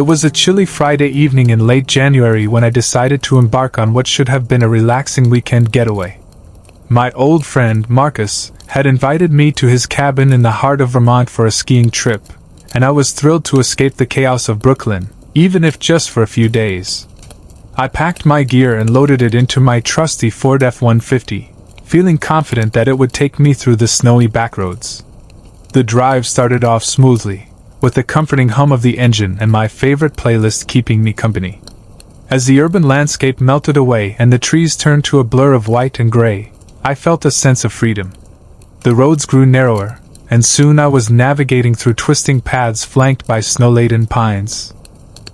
It was a chilly Friday evening in late January when I decided to embark on what should have been a relaxing weekend getaway. My old friend, Marcus, had invited me to his cabin in the heart of Vermont for a skiing trip, and I was thrilled to escape the chaos of Brooklyn, even if just for a few days. I packed my gear and loaded it into my trusty Ford F-150, feeling confident that it would take me through the snowy backroads. The drive started off smoothly, with the comforting hum of the engine and my favorite playlist keeping me company. As the urban landscape melted away and the trees turned to a blur of white and gray, I felt a sense of freedom. The roads grew narrower, and soon I was navigating through twisting paths flanked by snow-laden pines.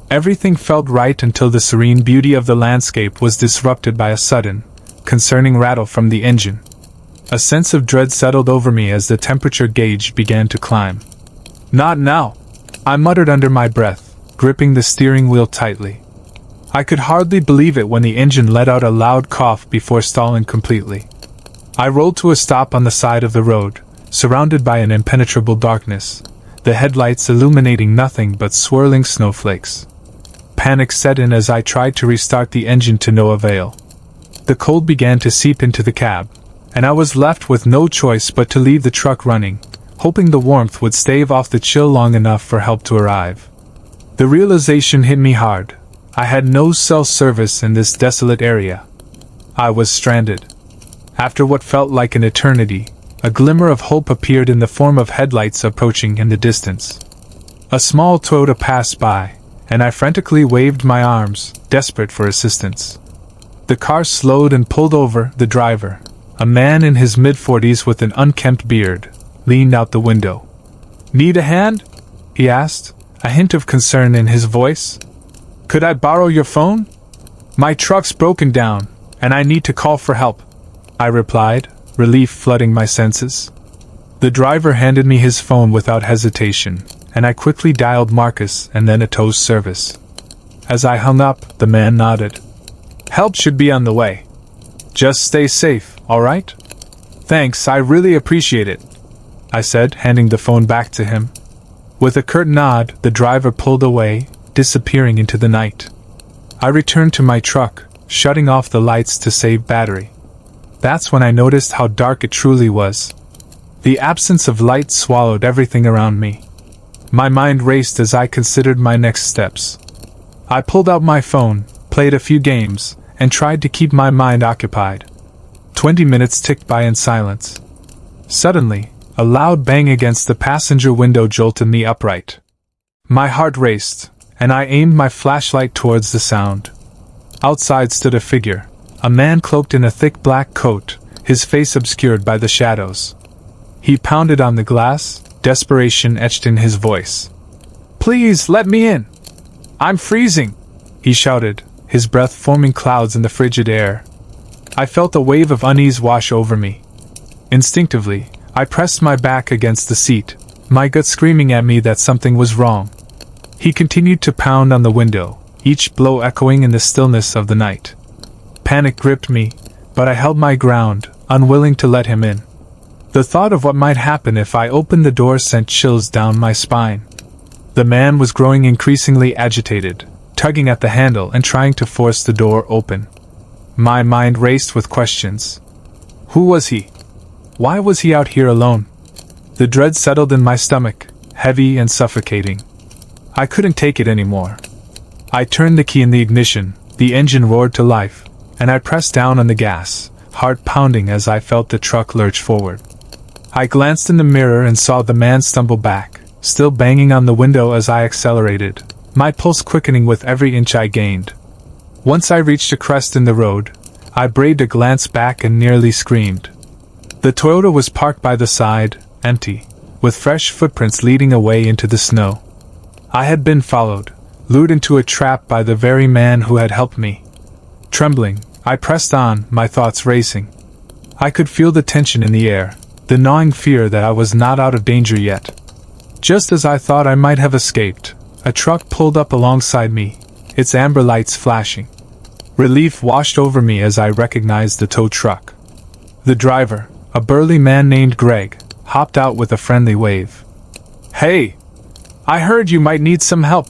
Everything felt right until the serene beauty of the landscape was disrupted by a sudden, concerning rattle from the engine. A sense of dread settled over me as the temperature gauge began to climb. "Not now," I muttered under my breath, gripping the steering wheel tightly. I could hardly believe it when the engine let out a loud cough before stalling completely. I rolled to a stop on the side of the road, surrounded by an impenetrable darkness, the headlights illuminating nothing but swirling snowflakes. Panic set in as I tried to restart the engine to no avail. The cold began to seep into the cab, and I was left with no choice but to leave the truck running, hoping the warmth would stave off the chill long enough for help to arrive. The realization hit me hard. I had no cell service in this desolate area. I was stranded. After what felt like an eternity, a glimmer of hope appeared in the form of headlights approaching in the distance. A small Toyota passed by, and I frantically waved my arms, desperate for assistance. The car slowed and pulled over. The driver, a man in his mid-40s with an unkempt beard, leaned out the window. "Need a hand?" he asked, a hint of concern in his voice. "Could I borrow your phone? My truck's broken down, and I need to call for help," I replied, relief flooding my senses. The driver handed me his phone without hesitation, and I quickly dialed Marcus and then a tow service. As I hung up, the man nodded. "Help should be on the way. Just stay safe, all right?" "Thanks, I really appreciate it," I said, handing the phone back to him. With a curt nod, the driver pulled away, disappearing into the night. I returned to my truck, shutting off the lights to save battery. That's when I noticed how dark it truly was. The absence of light swallowed everything around me. My mind raced as I considered my next steps. I pulled out my phone, played a few games, and tried to keep my mind occupied. 20 minutes ticked by in silence. Suddenly, a loud bang against the passenger window jolted me upright. My heart raced, and I aimed my flashlight towards the sound. Outside stood a figure, a man cloaked in a thick black coat, his face obscured by the shadows. He pounded on the glass, desperation etched in his voice. "Please, let me in! I'm freezing!" he shouted, his breath forming clouds in the frigid air. I felt a wave of unease wash over me. Instinctively, I pressed my back against the seat, my gut screaming at me that something was wrong. He continued to pound on the window, each blow echoing in the stillness of the night. Panic gripped me, but I held my ground, unwilling to let him in. The thought of what might happen if I opened the door sent chills down my spine. The man was growing increasingly agitated, tugging at the handle and trying to force the door open. My mind raced with questions. Who was he? Why was he out here alone? The dread settled in my stomach, heavy and suffocating. I couldn't take it anymore. I turned the key in the ignition, the engine roared to life, and I pressed down on the gas, heart pounding as I felt the truck lurch forward. I glanced in the mirror and saw the man stumble back, still banging on the window as I accelerated, my pulse quickening with every inch I gained. Once I reached a crest in the road, I braved a glance back and nearly screamed. The Toyota was parked by the side, empty, with fresh footprints leading away into the snow. I had been followed, lured into a trap by the very man who had helped me. Trembling, I pressed on, my thoughts racing. I could feel the tension in the air, the gnawing fear that I was not out of danger yet. Just as I thought I might have escaped, a truck pulled up alongside me, its amber lights flashing. Relief washed over me as I recognized the tow truck. The driver, a burly man named Greg, hopped out with a friendly wave. "Hey! I heard you might need some help,"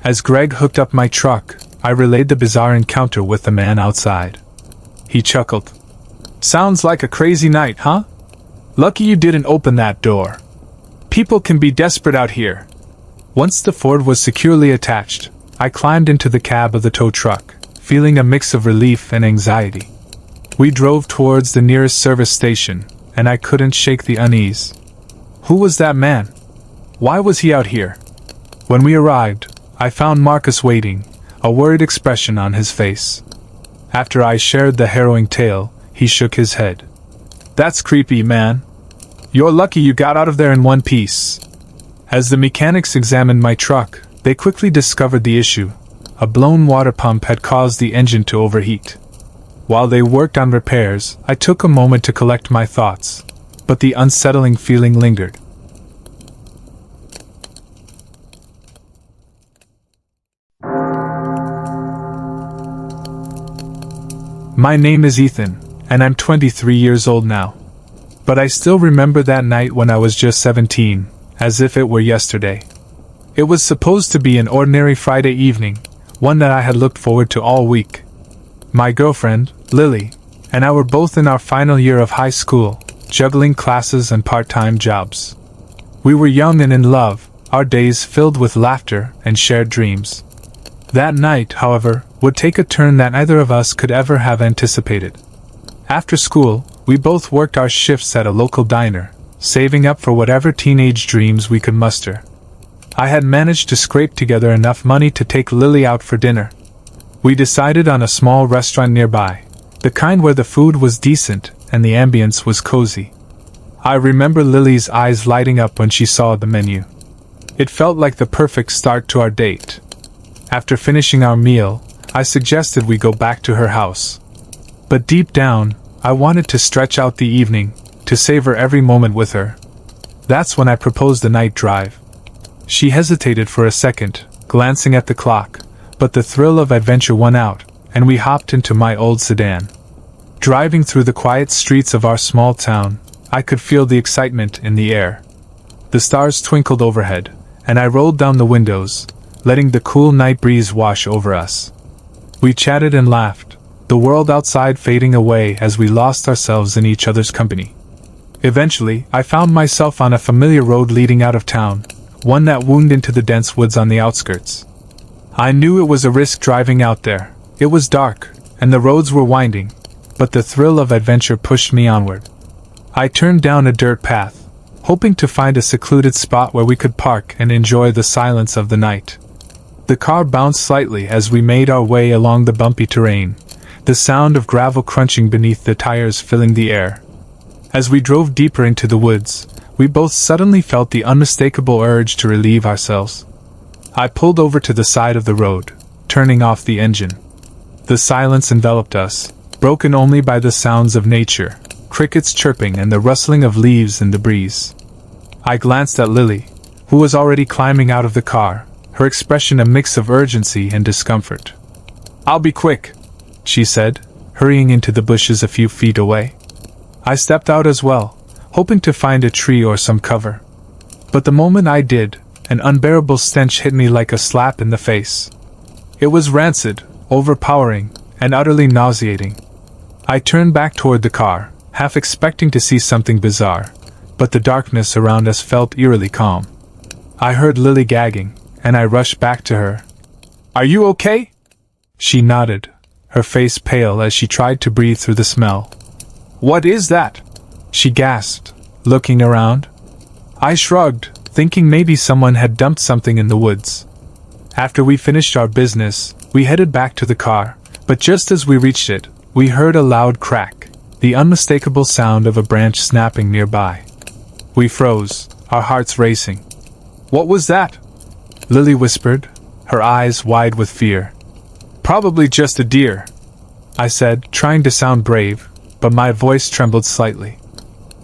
As Greg hooked up my truck, I relayed the bizarre encounter with the man outside. He chuckled. "Sounds like a crazy night, huh? Lucky you didn't open that door. People can be desperate out here." Once the Ford was securely attached, I climbed into the cab of the tow truck, feeling a mix of relief and anxiety. We drove towards the nearest service station, and I couldn't shake the unease. Who was that man? Why was he out here? When we arrived, I found Marcus waiting, a worried expression on his face. After I shared the harrowing tale, he shook his head. "That's creepy, man. You're lucky you got out of there in one piece." As the mechanics examined my truck, they quickly discovered the issue. A blown water pump had caused the engine to overheat. While they worked on repairs, I took a moment to collect my thoughts, but the unsettling feeling lingered. My name is Ethan, and I'm 23 years old now. But I still remember that night when I was just 17, as if it were yesterday. It was supposed to be an ordinary Friday evening, one that I had looked forward to all week. My girlfriend, Lily, and I were both in our final year of high school, juggling classes and part-time jobs. We were young and in love, our days filled with laughter and shared dreams. That night, however, would take a turn that neither of us could ever have anticipated. After school, we both worked our shifts at a local diner, saving up for whatever teenage dreams we could muster. I had managed to scrape together enough money to take Lily out for dinner. We decided on a small restaurant nearby, the kind where the food was decent and the ambience was cozy. I remember Lily's eyes lighting up when she saw the menu. It felt like the perfect start to our date. After finishing our meal, I suggested we go back to her house. But deep down, I wanted to stretch out the evening, to savor every moment with her. That's when I proposed the night drive. She hesitated for a second, glancing at the clock, but the thrill of adventure won out, and we hopped into my old sedan. Driving through the quiet streets of our small town, I could feel the excitement in the air. The stars twinkled overhead, and I rolled down the windows, letting the cool night breeze wash over us. We chatted and laughed, the world outside fading away as we lost ourselves in each other's company. Eventually, I found myself on a familiar road leading out of town, one that wound into the dense woods on the outskirts. I knew it was a risk driving out there. It was dark, and the roads were winding, but the thrill of adventure pushed me onward. I turned down a dirt path, hoping to find a secluded spot where we could park and enjoy the silence of the night. The car bounced slightly as we made our way along the bumpy terrain, the sound of gravel crunching beneath the tires filling the air. As we drove deeper into the woods, we both suddenly felt the unmistakable urge to relieve ourselves. I pulled over to the side of the road, turning off the engine. The silence enveloped us, broken only by the sounds of nature, crickets chirping and the rustling of leaves in the breeze. I glanced at Lily, who was already climbing out of the car, her expression a mix of urgency and discomfort. "I'll be quick," she said, hurrying into the bushes a few feet away. I stepped out as well, hoping to find a tree or some cover. But the moment I did, an unbearable stench hit me like a slap in the face. It was rancid, overpowering, and utterly nauseating. I turned back toward the car, half expecting to see something bizarre, but the darkness around us felt eerily calm. I heard Lily gagging, and I rushed back to her. "Are you okay?" She nodded, her face pale as she tried to breathe through the smell. "What is that?" she gasped, looking around. I shrugged, thinking maybe someone had dumped something in the woods. After we finished our business, we headed back to the car, but just as we reached it, we heard a loud crack, the unmistakable sound of a branch snapping nearby. We froze, our hearts racing. "What was that?" Lily whispered, her eyes wide with fear. "Probably just a deer," I said, trying to sound brave, but my voice trembled slightly.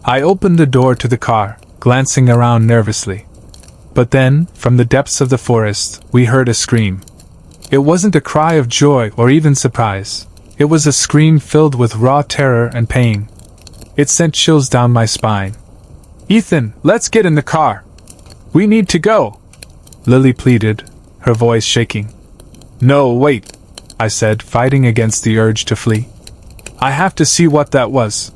I opened the door to the car, glancing around nervously. But then, from the depths of the forest, we heard a scream. It wasn't a cry of joy or even surprise. It was a scream filled with raw terror and pain. It sent chills down my spine. "Ethan, let's get in the car. We need to go," Lily pleaded, her voice shaking. "No, wait," I said, fighting against the urge to flee. "I have to see what that was."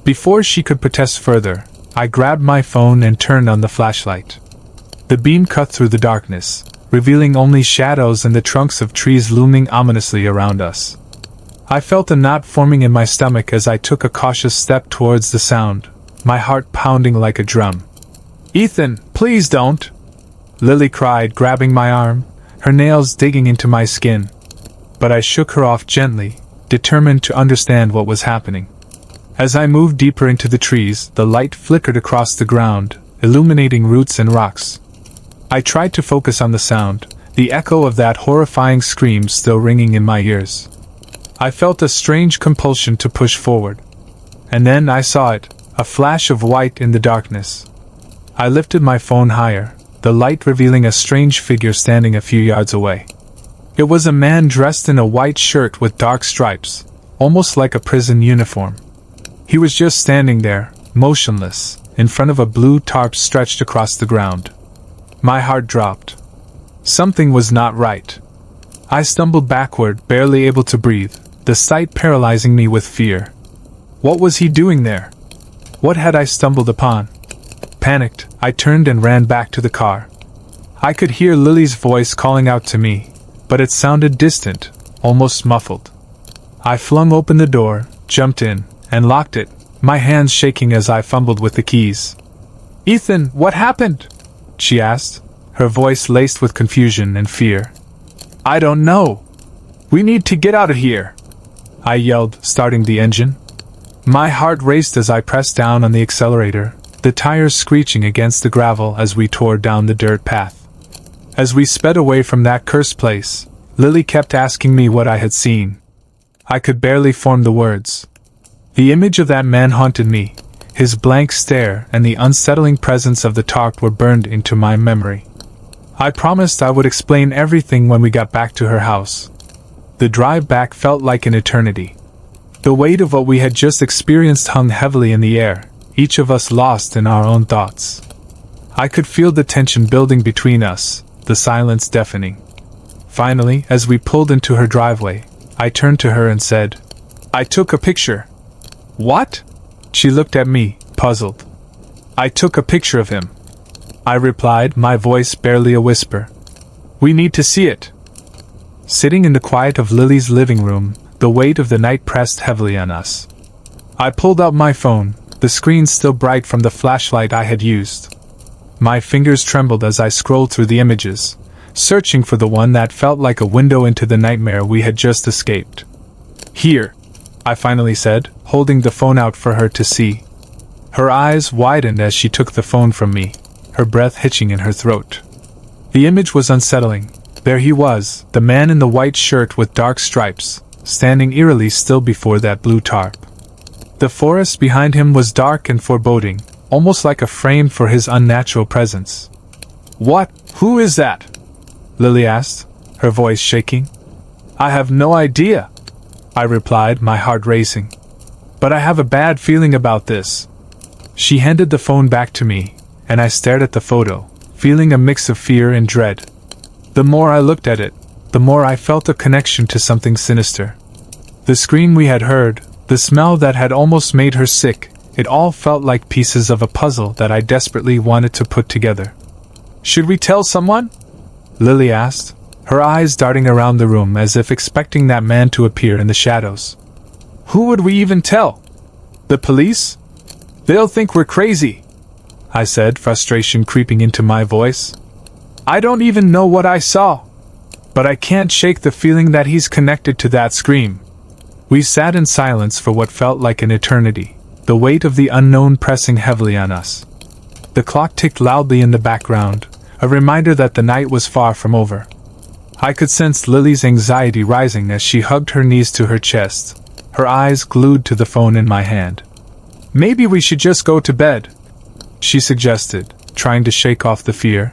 Before she could protest further, I grabbed my phone and turned on the flashlight. The beam cut through the darkness, revealing only shadows and the trunks of trees looming ominously around us. I felt a knot forming in my stomach as I took a cautious step towards the sound, my heart pounding like a drum. "Ethan, please don't!" Lily cried, grabbing my arm, her nails digging into my skin. But I shook her off gently, determined to understand what was happening. As I moved deeper into the trees, the light flickered across the ground, illuminating roots and rocks. I tried to focus on the sound, the echo of that horrifying scream still ringing in my ears. I felt a strange compulsion to push forward. And then I saw it, a flash of white in the darkness. I lifted my phone higher, the light revealing a strange figure standing a few yards away. It was a man dressed in a white shirt with dark stripes, almost like a prison uniform. He was just standing there, motionless, in front of a blue tarp stretched across the ground. My heart dropped. Something was not right. I stumbled backward, barely able to breathe, the sight paralyzing me with fear. What was he doing there? What had I stumbled upon? Panicked, I turned and ran back to the car. I could hear Lily's voice calling out to me, but it sounded distant, almost muffled. I flung open the door, jumped in, and locked it, my hands shaking as I fumbled with the keys. "Ethan, what happened?" she asked, her voice laced with confusion and fear. "I don't know. We need to get out of here," I yelled, starting the engine. My heart raced as I pressed down on the accelerator, the tires screeching against the gravel as we tore down the dirt path. As we sped away from that cursed place, Lily kept asking me what I had seen. I could barely form the words. The image of that man haunted me. His blank stare and the unsettling presence of the tarp were burned into my memory. I promised I would explain everything when we got back to her house. The drive back felt like an eternity. The weight of what we had just experienced hung heavily in the air, each of us lost in our own thoughts. I could feel the tension building between us, the silence deafening. Finally, as we pulled into her driveway, I turned to her and said, "I took a picture." "What?" She looked at me, puzzled. "I took a picture of him," I replied, my voice barely a whisper. "We need to see it." Sitting in the quiet of Lily's living room, the weight of the night pressed heavily on us. I pulled out my phone, the screen still bright from the flashlight I had used. My fingers trembled as I scrolled through the images, searching for the one that felt like a window into the nightmare we had just escaped. "Here," I finally said, holding the phone out for her to see. Her eyes widened as she took the phone from me, her breath hitching in her throat. The image was unsettling. There he was, the man in the white shirt with dark stripes, standing eerily still before that blue tarp. The forest behind him was dark and foreboding, almost like a frame for his unnatural presence. "What? Who is that?" Lily asked, her voice shaking. "I have no idea," I replied, my heart racing. "But I have a bad feeling about this." She handed the phone back to me, and I stared at the photo, feeling a mix of fear and dread. The more I looked at it, the more I felt a connection to something sinister. The scream we had heard, the smell that had almost made her sick, it all felt like pieces of a puzzle that I desperately wanted to put together. "Should we tell someone?" Lily asked, her eyes darting around the room as if expecting that man to appear in the shadows. "Who would we even tell? The police? They'll think we're crazy," I said, frustration creeping into my voice. "I don't even know what I saw. But I can't shake the feeling that he's connected to that scream." We sat in silence for what felt like an eternity, the weight of the unknown pressing heavily on us. The clock ticked loudly in the background, a reminder that the night was far from over. I could sense Lily's anxiety rising as she hugged her knees to her chest, her eyes glued to the phone in my hand. "Maybe we should just go to bed," she suggested, trying to shake off the fear.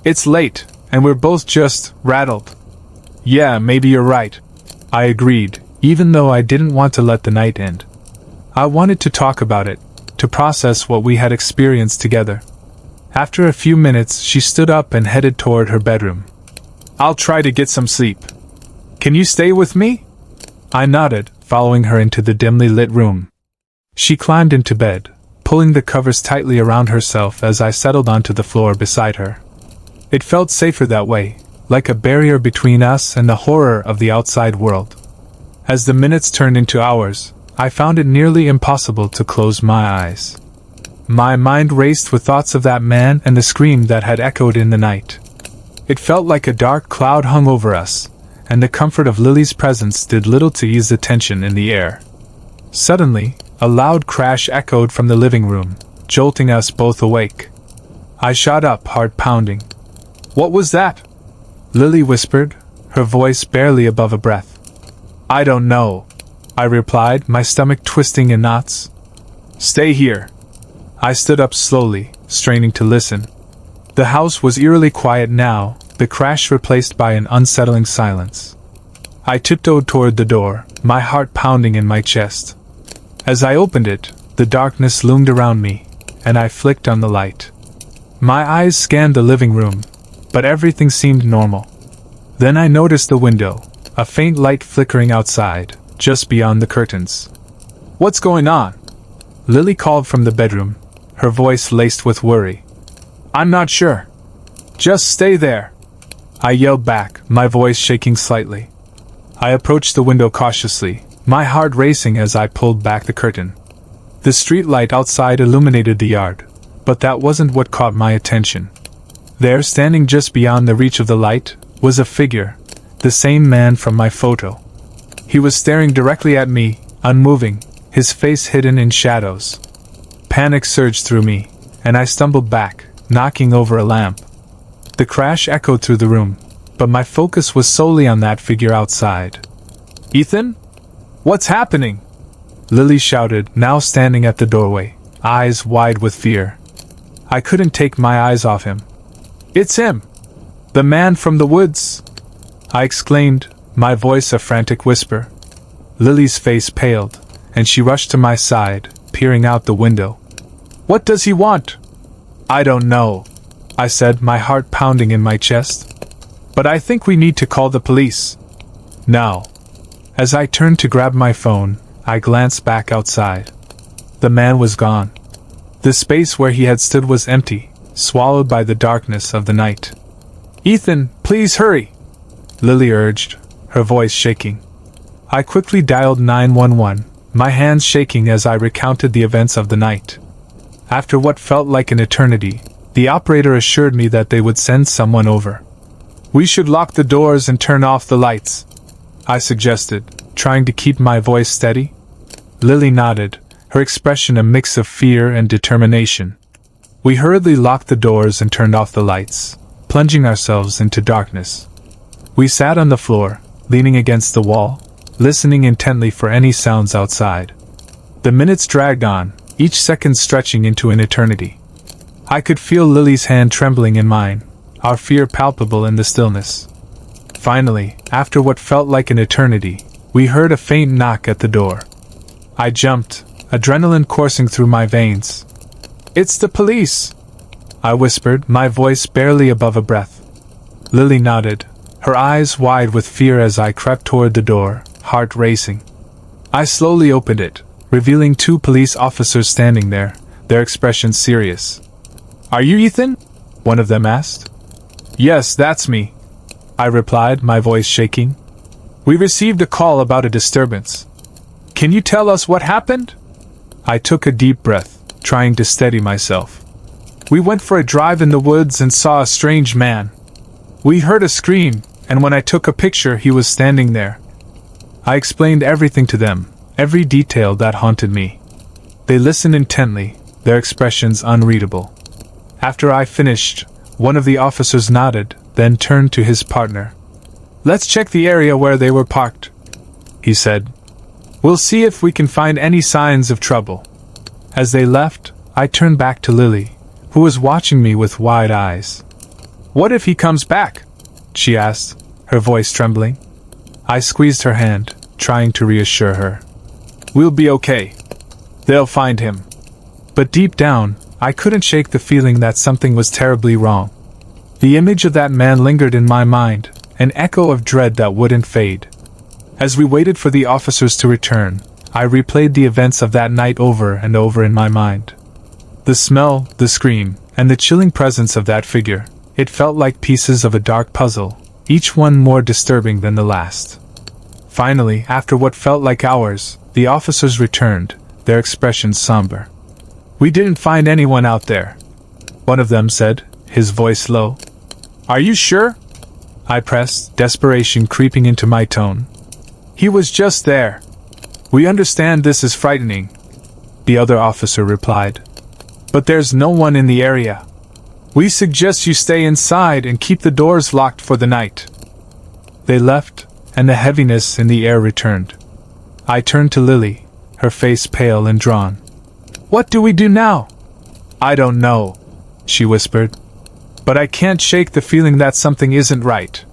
"It's late, and we're both just rattled." "Yeah, maybe you're right," I agreed, even though I didn't want to let the night end. I wanted to talk about it, to process what we had experienced together. After a few minutes, she stood up and headed toward her bedroom. I'll try to get some sleep. Can you stay with me? I nodded, following her into the dimly lit room. She climbed into bed, pulling the covers tightly around herself as I settled onto the floor beside her. It felt safer that way, like a barrier between us and the horror of the outside world. As the minutes turned into hours, I found it nearly impossible to close my eyes. My mind raced with thoughts of that man and the scream that had echoed in the night. It felt like a dark cloud hung over us, and the comfort of Lily's presence did little to ease the tension in the air. Suddenly, a loud crash echoed from the living room, jolting us both awake. I shot up, heart pounding. "What was that?" Lily whispered, her voice barely above a breath. "I don't know," I replied, my stomach twisting in knots. "Stay here." I stood up slowly, straining to listen. The house was eerily quiet now, the crash replaced by an unsettling silence. I tiptoed toward the door, my heart pounding in my chest. As I opened it, the darkness loomed around me, and I flicked on the light. My eyes scanned the living room, but everything seemed normal. Then I noticed the window, a faint light flickering outside, just beyond the curtains. "What's going on?" Lily called from the bedroom, her voice laced with worry. "I'm not sure." "Just stay there," I yelled back, my voice shaking slightly. I approached the window cautiously, my heart racing as I pulled back the curtain. The street light outside illuminated the yard, but that wasn't what caught my attention. There, standing just beyond the reach of the light, was a figure, the same man from my photo. He was staring directly at me, unmoving, his face hidden in shadows. Panic surged through me, and I stumbled back, knocking over a lamp. The crash echoed through the room, but my focus was solely on that figure outside. "Ethan? What's happening?" Lily shouted, now standing at the doorway, eyes wide with fear. I couldn't take my eyes off him. "It's him! The man from the woods!" I exclaimed, my voice a frantic whisper. Lily's face paled, and she rushed to my side, peering out the window. "What does he want?" "I don't know," I said, my heart pounding in my chest. "But I think we need to call the police. Now." As I turned to grab my phone, I glanced back outside. The man was gone. The space where he had stood was empty, swallowed by the darkness of the night. "Ethan, please hurry," Lily urged, her voice shaking. I quickly dialed 911, my hands shaking as I recounted the events of the night. After what felt like an eternity, the operator assured me that they would send someone over. "We should lock the doors and turn off the lights," I suggested, trying to keep my voice steady. Lily nodded, her expression a mix of fear and determination. We hurriedly locked the doors and turned off the lights, plunging ourselves into darkness. We sat on the floor, leaning against the wall, listening intently for any sounds outside. The minutes dragged on, each second stretching into an eternity. I could feel Lily's hand trembling in mine, our fear palpable in the stillness. Finally, after what felt like an eternity, we heard a faint knock at the door. I jumped, adrenaline coursing through my veins. "It's the police," I whispered, my voice barely above a breath. Lily nodded, her eyes wide with fear as I crept toward the door, heart racing. I slowly opened it, revealing two police officers standing there, their expressions serious. "Are you Ethan?" one of them asked. "Yes, that's me," I replied, my voice shaking. "We received a call about a disturbance. Can you tell us what happened?" I took a deep breath, trying to steady myself. "We went for a drive in the woods and saw a strange man. We heard a scream, and when I took a picture he was standing there." I explained everything to them, every detail that haunted me. They listened intently, their expressions unreadable. After I finished, one of the officers nodded, then turned to his partner. "Let's check the area where they were parked," he said. "We'll see if we can find any signs of trouble." As they left, I turned back to Lily, who was watching me with wide eyes. "What if he comes back?" she asked, her voice trembling. I squeezed her hand, trying to reassure her. "We'll be okay. They'll find him." But deep down, I couldn't shake the feeling that something was terribly wrong. The image of that man lingered in my mind, an echo of dread that wouldn't fade. As we waited for the officers to return, I replayed the events of that night over and over in my mind. The smell, the scream, and the chilling presence of that figure, it felt like pieces of a dark puzzle, each one more disturbing than the last. Finally, after what felt like hours, the officers returned, their expressions somber. "We didn't find anyone out there," one of them said, his voice low. "Are you sure?" I pressed, desperation creeping into my tone. "He was just there." "We understand this is frightening," the other officer replied. "But there's no one in the area. We suggest you stay inside and keep the doors locked for the night." They left, and the heaviness in the air returned. I turned to Lily, her face pale and drawn. "What do we do now?" "I don't know," she whispered. "But I can't shake the feeling that something isn't right."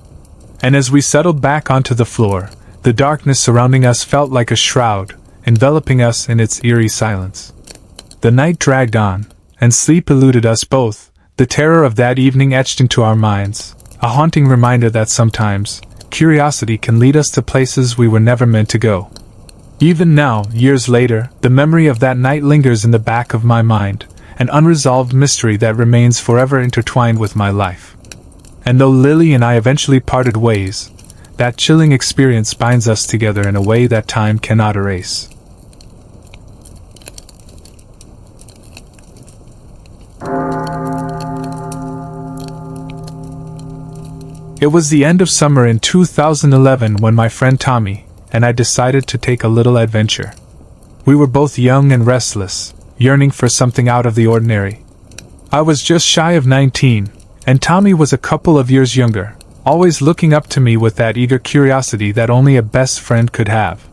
And as we settled back onto the floor, the darkness surrounding us felt like a shroud, enveloping us in its eerie silence. The night dragged on, and sleep eluded us both, the terror of that evening etched into our minds, a haunting reminder that sometimes, curiosity can lead us to places we were never meant to go. Even now, years later, the memory of that night lingers in the back of my mind, an unresolved mystery that remains forever intertwined with my life. And though Lily and I eventually parted ways, that chilling experience binds us together in a way that time cannot erase. It was the end of summer in 2011 when my friend Tommy and I decided to take a little adventure. We were both young and restless, yearning for something out of the ordinary. I was just shy of 19, and Tommy was a couple of years younger, always looking up to me with that eager curiosity that only a best friend could have.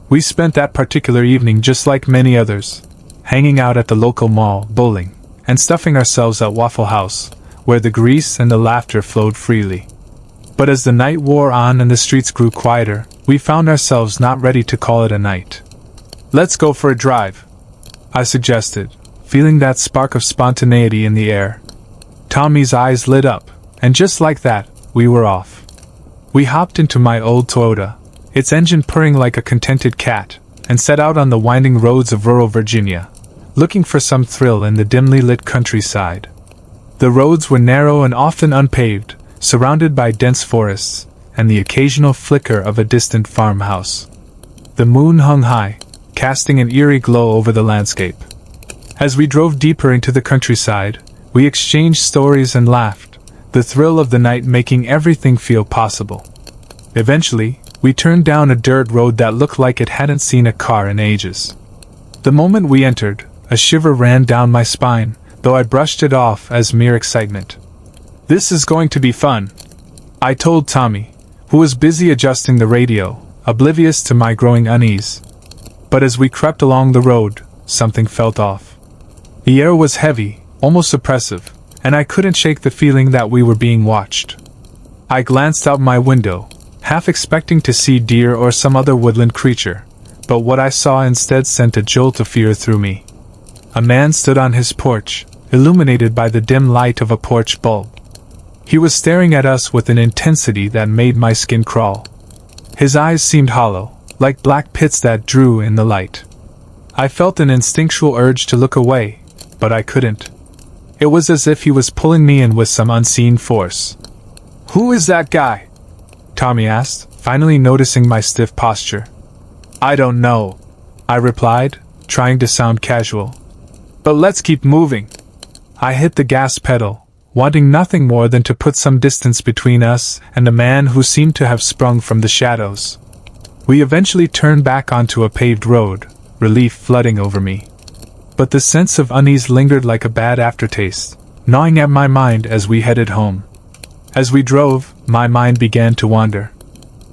We spent that particular evening just like many others, hanging out at the local mall, bowling, and stuffing ourselves at Waffle House, where the grease and the laughter flowed freely. But as the night wore on and the streets grew quieter, we found ourselves not ready to call it a night. "Let's go for a drive," I suggested, feeling that spark of spontaneity in the air. Tommy's eyes lit up, and just like that, we were off. We hopped into my old Toyota, its engine purring like a contented cat, and set out on the winding roads of rural Virginia, looking for some thrill in the dimly lit countryside. The roads were narrow and often unpaved, surrounded by dense forests, and the occasional flicker of a distant farmhouse. The moon hung high, casting an eerie glow over the landscape. As we drove deeper into the countryside, we exchanged stories and laughed, the thrill of the night making everything feel possible. Eventually, we turned down a dirt road that looked like it hadn't seen a car in ages. The moment we entered, a shiver ran down my spine, though I brushed it off as mere excitement. "This is going to be fun," I told Tommy, who was busy adjusting the radio, oblivious to my growing unease. But as we crept along the road, something felt off. The air was heavy, almost oppressive, and I couldn't shake the feeling that we were being watched. I glanced out my window, half expecting to see deer or some other woodland creature, but what I saw instead sent a jolt of fear through me. A man stood on his porch, illuminated by the dim light of a porch bulb. He was staring at us with an intensity that made my skin crawl. His eyes seemed hollow, like black pits that drew in the light. I felt an instinctual urge to look away, but I couldn't. It was as if he was pulling me in with some unseen force. "Who is that guy?" Tommy asked, finally noticing my stiff posture. "I don't know," I replied, trying to sound casual. "But let's keep moving." I hit the gas pedal, wanting nothing more than to put some distance between us and the man who seemed to have sprung from the shadows. We eventually turned back onto a paved road, relief flooding over me. But the sense of unease lingered like a bad aftertaste, gnawing at my mind as we headed home. As we drove, my mind began to wander.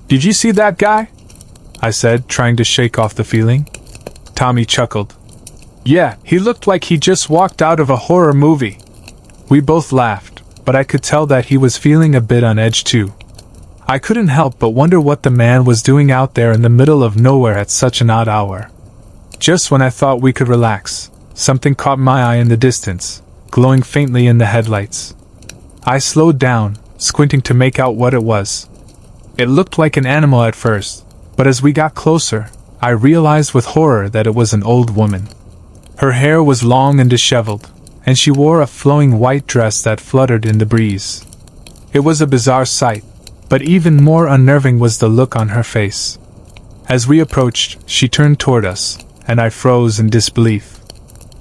"Did you see that guy?" I said, trying to shake off the feeling. Tommy chuckled. "Yeah, he looked like he just walked out of a horror movie." We both laughed, but I could tell that he was feeling a bit on edge too. I couldn't help but wonder what the man was doing out there in the middle of nowhere at such an odd hour. Just when I thought we could relax, something caught my eye in the distance, glowing faintly in the headlights. I slowed down, squinting to make out what it was, It looked like an animal at first, but as we got closer, I realized with horror that it was an old woman. Her hair was long and disheveled, and she wore a flowing white dress that fluttered in the breeze. It was a bizarre sight, but even more unnerving was the look on her face. As we approached, she turned toward us, and I froze in disbelief.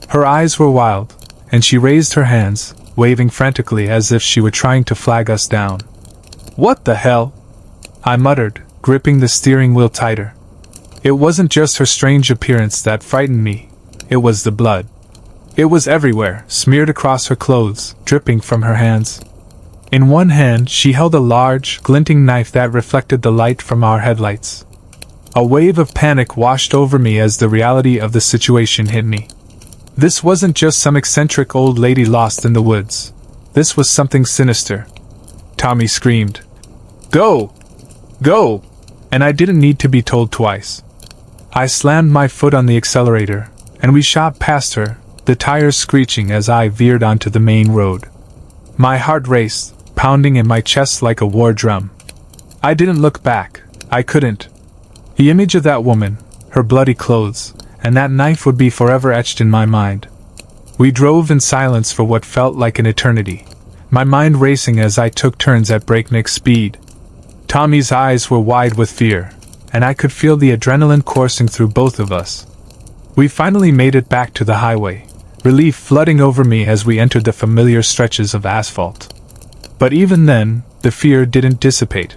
Her eyes were wild, and she raised her hands, waving frantically as if she were trying to flag us down. "What the hell?" I muttered, gripping the steering wheel tighter. It wasn't just her strange appearance that frightened me, it was the blood. It was everywhere, smeared across her clothes, dripping from her hands. In one hand she held a large, glinting knife that reflected the light from our headlights. A wave of panic washed over me as the reality of the situation hit me. This wasn't just some eccentric old lady lost in the woods. This was something sinister. Tommy screamed, "Go! Go!" And I didn't need to be told twice. I slammed my foot on the accelerator, and we shot past her, the tires screeching as I veered onto the main road. My heart raced, pounding in my chest like a war drum. I didn't look back. I couldn't. The image of that woman, her bloody clothes, and that knife would be forever etched in my mind. We drove in silence for what felt like an eternity, my mind racing as I took turns at breakneck speed. Tommy's eyes were wide with fear, and I could feel the adrenaline coursing through both of us. We finally made it back to the highway, relief flooding over me as we entered the familiar stretches of asphalt. But even then, the fear didn't dissipate.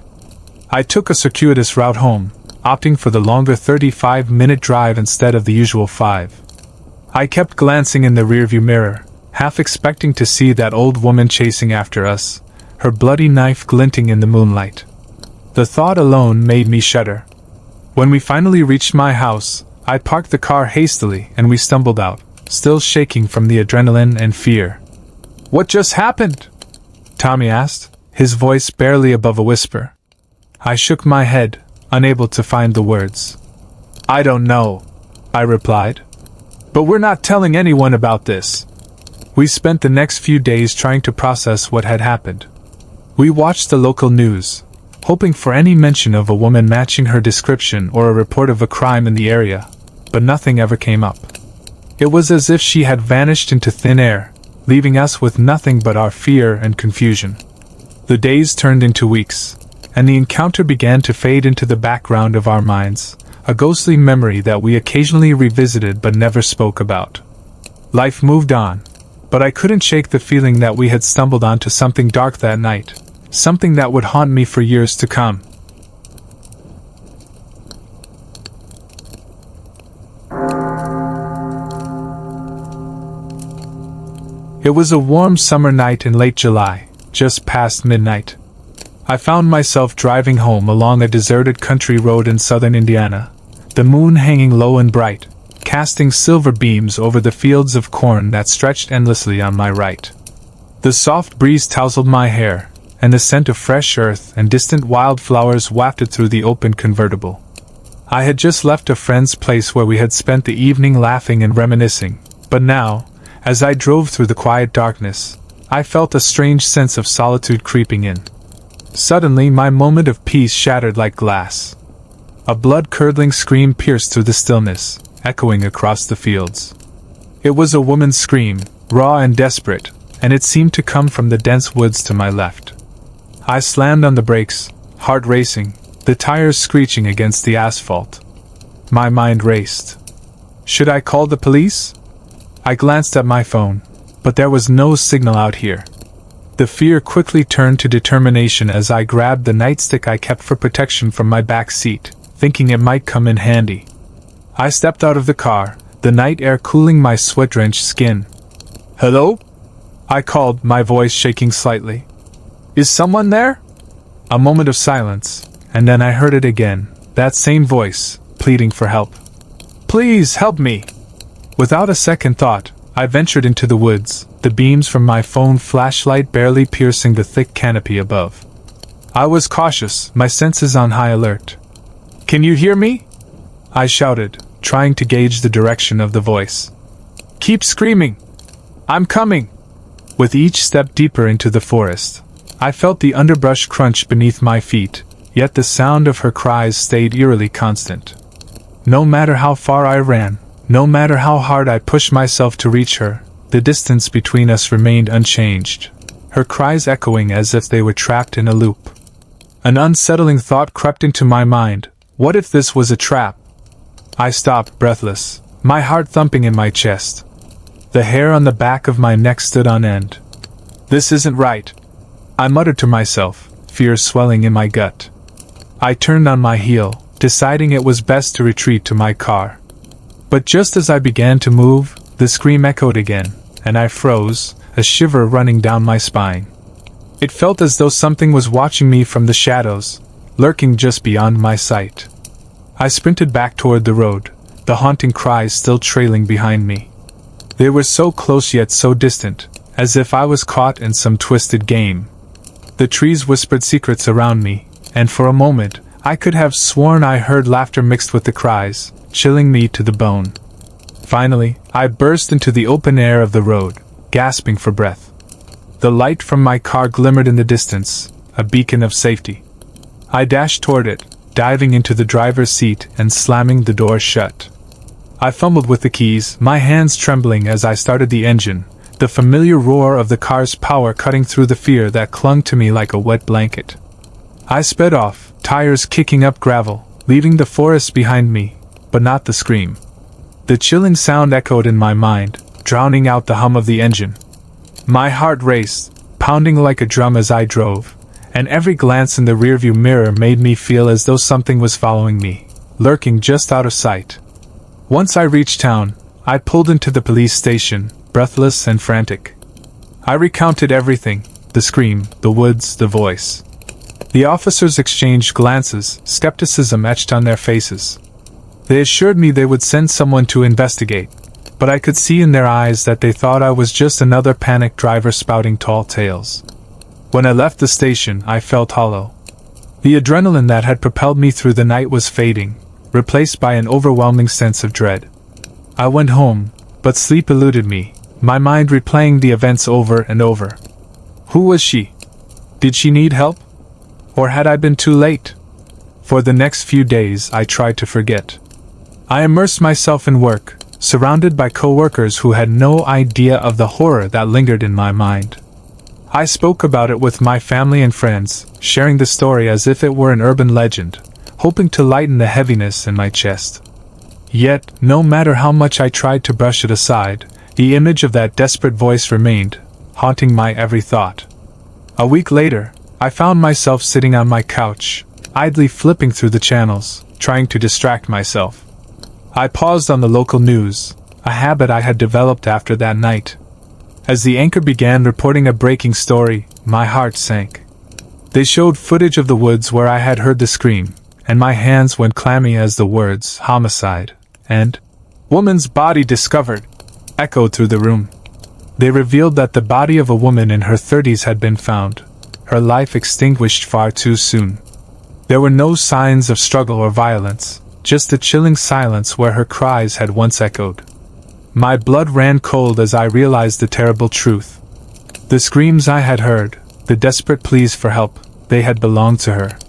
I took a circuitous route home, opting for the longer 35-minute drive instead of the usual 5. I kept glancing in the rearview mirror, half expecting to see that old woman chasing after us, her bloody knife glinting in the moonlight. The thought alone made me shudder. When we finally reached my house, I parked the car hastily and we stumbled out, still shaking from the adrenaline and fear. "What just happened?" Tommy asked, his voice barely above a whisper. I shook my head, unable to find the words. "I don't know," I replied. "But we're not telling anyone about this." We spent the next few days trying to process what had happened. We watched the local news, hoping for any mention of a woman matching her description or a report of a crime in the area, but nothing ever came up. It was as if she had vanished into thin air, leaving us with nothing but our fear and confusion. The days turned into weeks, and the encounter began to fade into the background of our minds, a ghostly memory that we occasionally revisited but never spoke about. Life moved on, but I couldn't shake the feeling that we had stumbled onto something dark that night, something that would haunt me for years to come. It was a warm summer night in late July, just past midnight. I found myself driving home along a deserted country road in southern Indiana, the moon hanging low and bright, casting silver beams over the fields of corn that stretched endlessly on my right. The soft breeze tousled my hair, and the scent of fresh earth and distant wildflowers wafted through the open convertible. I had just left a friend's place where we had spent the evening laughing and reminiscing, but now, as I drove through the quiet darkness, I felt a strange sense of solitude creeping in. Suddenly my moment of peace shattered like glass. A blood-curdling scream pierced through the stillness, echoing across the fields. It was a woman's scream, raw and desperate, and it seemed to come from the dense woods to my left. I slammed on the brakes, heart racing, the tires screeching against the asphalt. My mind raced. Should I call the police? I glanced at my phone, but there was no signal out here. The fear quickly turned to determination as I grabbed the nightstick I kept for protection from my back seat, thinking it might come in handy. I stepped out of the car, the night air cooling my sweat-drenched skin. "Hello?" I called, my voice shaking slightly. "Is someone there?" A moment of silence, and then I heard it again, that same voice, pleading for help. "Please help me!" Without a second thought, I ventured into the woods, the beams from my phone flashlight barely piercing the thick canopy above. I was cautious, my senses on high alert. "Can you hear me?" I shouted, trying to gauge the direction of the voice. "Keep screaming! I'm coming!" With each step deeper into the forest, I felt the underbrush crunch beneath my feet, yet the sound of her cries stayed eerily constant. No matter how far I ran, no matter how hard I pushed myself to reach her, the distance between us remained unchanged, her cries echoing as if they were trapped in a loop. An unsettling thought crept into my mind. What if this was a trap? I stopped, breathless, my heart thumping in my chest. The hair on the back of my neck stood on end. This isn't right, I muttered to myself, fear swelling in my gut. I turned on my heel, deciding it was best to retreat to my car. But just as I began to move, the scream echoed again, and I froze, a shiver running down my spine. It felt as though something was watching me from the shadows, lurking just beyond my sight. I sprinted back toward the road, the haunting cries still trailing behind me. They were so close yet so distant, as if I was caught in some twisted game. The trees whispered secrets around me, and for a moment, I could have sworn I heard laughter mixed with the cries, chilling me to the bone. Finally, I burst into the open air of the road, gasping for breath. The light from my car glimmered in the distance, a beacon of safety. I dashed toward it, diving into the driver's seat and slamming the door shut. I fumbled with the keys, my hands trembling as I started the engine, the familiar roar of the car's power cutting through the fear that clung to me like a wet blanket. I sped off, tires kicking up gravel, leaving the forest behind me, but not the scream. The chilling sound echoed in my mind, drowning out the hum of the engine. My heart raced, pounding like a drum as I drove, and every glance in the rearview mirror made me feel as though something was following me, lurking just out of sight. Once I reached town, I pulled into the police station, breathless and frantic. I recounted everything, the scream, the woods, the voice. The officers exchanged glances, skepticism etched on their faces. They assured me they would send someone to investigate, but I could see in their eyes that they thought I was just another panicked driver spouting tall tales. When I left the station, I felt hollow. The adrenaline that had propelled me through the night was fading, replaced by an overwhelming sense of dread. I went home, but sleep eluded me, my mind replaying the events over and over. Who was she? Did she need help? Or had I been too late? For the next few days, I tried to forget. I immersed myself in work, surrounded by co-workers who had no idea of the horror that lingered in my mind. I spoke about it with my family and friends, sharing the story as if it were an urban legend, hoping to lighten the heaviness in my chest. Yet, no matter how much I tried to brush it aside, the image of that desperate voice remained, haunting my every thought. A week later, I found myself sitting on my couch, idly flipping through the channels, trying to distract myself. I paused on the local news, a habit I had developed after that night. As the anchor began reporting a breaking story, my heart sank. They showed footage of the woods where I had heard the scream, and my hands went clammy as the words "homicide" and "woman's body discovered" echoed through the room. They revealed that the body of a woman in her 30s had been found, her life extinguished far too soon. There were no signs of struggle or violence, just the chilling silence where her cries had once echoed. My blood ran cold as I realized the terrible truth. The screams I had heard, the desperate pleas for help, they had belonged to her.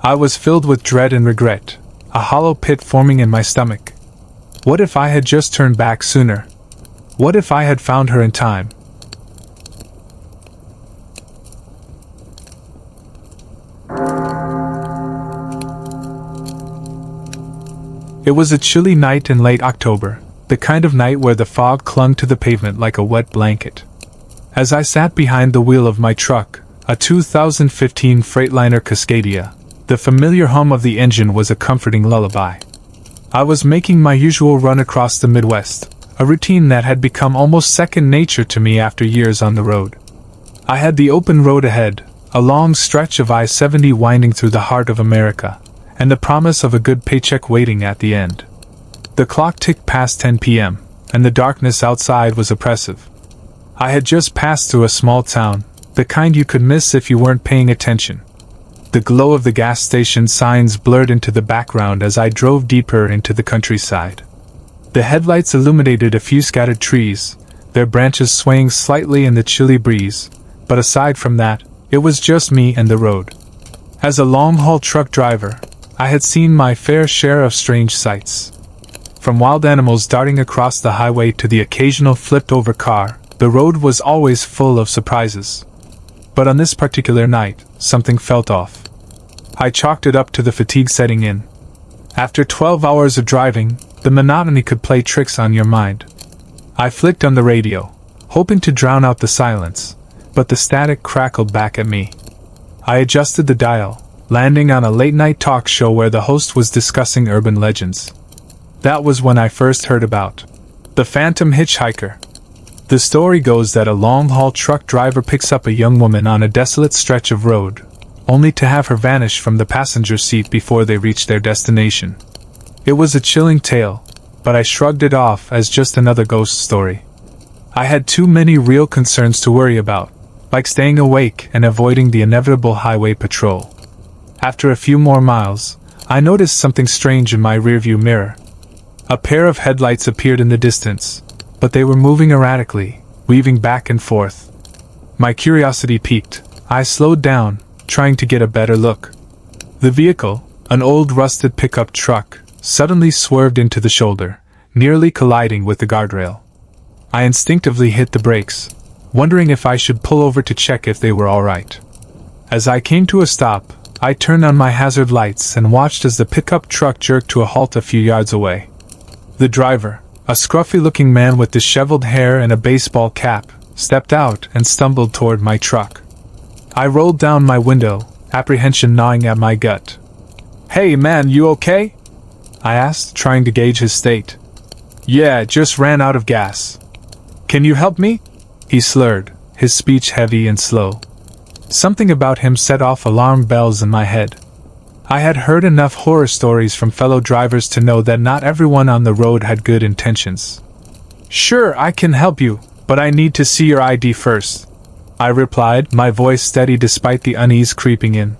I was filled with dread and regret, a hollow pit forming in my stomach. What if I had just turned back sooner? What if I had found her in time? It was a chilly night in late October, the kind of night where the fog clung to the pavement like a wet blanket. As I sat behind the wheel of my truck, a 2015 Freightliner Cascadia, the familiar hum of the engine was a comforting lullaby. I was making my usual run across the Midwest, a routine that had become almost second nature to me after years on the road. I had the open road ahead, a long stretch of I-70 winding through the heart of America, and the promise of a good paycheck waiting at the end. The clock ticked past 10 p.m., and the darkness outside was oppressive. I had just passed through a small town, the kind you could miss if you weren't paying attention. The glow of the gas station signs blurred into the background as I drove deeper into the countryside. The headlights illuminated a few scattered trees, their branches swaying slightly in the chilly breeze, but aside from that, it was just me and the road. As a long-haul truck driver, I had seen my fair share of strange sights. From wild animals darting across the highway to the occasional flipped-over car, the road was always full of surprises. But on this particular night, something felt off. I chalked it up to the fatigue setting in. After 12 hours of driving, the monotony could play tricks on your mind. I flicked on the radio, hoping to drown out the silence, but the static crackled back at me. I adjusted the dial, landing on a late-night talk show where the host was discussing urban legends. That was when I first heard about the Phantom Hitchhiker. The story goes that a long-haul truck driver picks up a young woman on a desolate stretch of road, only to have her vanish from the passenger seat before they reach their destination. It was a chilling tale, but I shrugged it off as just another ghost story. I had too many real concerns to worry about, like staying awake and avoiding the inevitable highway patrol. After a few more miles, I noticed something strange in my rearview mirror. A pair of headlights appeared in the distance, but they were moving erratically, weaving back and forth. My curiosity piqued. I slowed down, trying to get a better look. The vehicle, an old rusted pickup truck, suddenly swerved into the shoulder, nearly colliding with the guardrail. I instinctively hit the brakes, wondering if I should pull over to check if they were all right. As I came to a stop, I turned on my hazard lights and watched as the pickup truck jerked to a halt a few yards away. The driver, a scruffy-looking man with disheveled hair and a baseball cap, stepped out and stumbled toward my truck. I rolled down my window, apprehension gnawing at my gut. "Hey man, you okay?" I asked, trying to gauge his state. "Yeah, just ran out of gas. Can you help me?" He slurred, his speech heavy and slow. Something about him set off alarm bells in my head. I had heard enough horror stories from fellow drivers to know that not everyone on the road had good intentions. "Sure, I can help you, but I need to see your ID first," I replied, my voice steady despite the unease creeping in.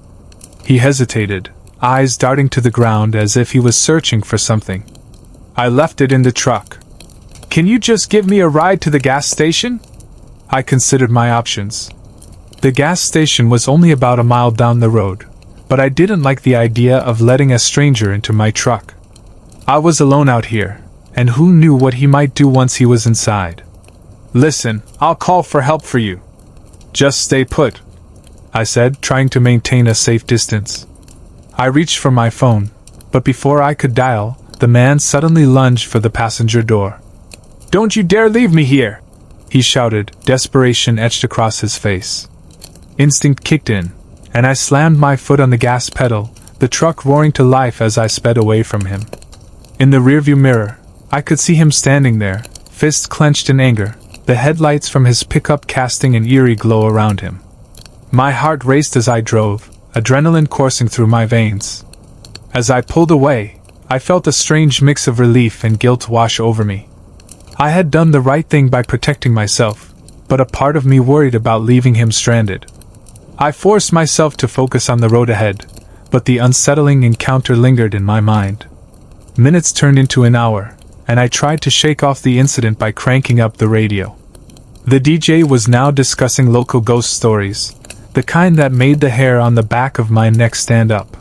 He hesitated, eyes darting to the ground as if he was searching for something. "I left it in the truck. Can you just give me a ride to the gas station?" I considered my options. The gas station was only about a mile down the road, but I didn't like the idea of letting a stranger into my truck. I was alone out here, and who knew what he might do once he was inside. "Listen, I'll call for help for you. Just stay put," I said, trying to maintain a safe distance. I reached for my phone, but before I could dial, the man suddenly lunged for the passenger door. "Don't you dare leave me here!" he shouted, desperation etched across his face. Instinct kicked in, and I slammed my foot on the gas pedal, the truck roaring to life as I sped away from him. In the rearview mirror, I could see him standing there, fists clenched in anger, the headlights from his pickup casting an eerie glow around him. My heart raced as I drove, adrenaline coursing through my veins. As I pulled away, I felt a strange mix of relief and guilt wash over me. I had done the right thing by protecting myself, but a part of me worried about leaving him stranded. I forced myself to focus on the road ahead, but the unsettling encounter lingered in my mind. Minutes turned into an hour, and I tried to shake off the incident by cranking up the radio. The DJ was now discussing local ghost stories, the kind that made the hair on the back of my neck stand up.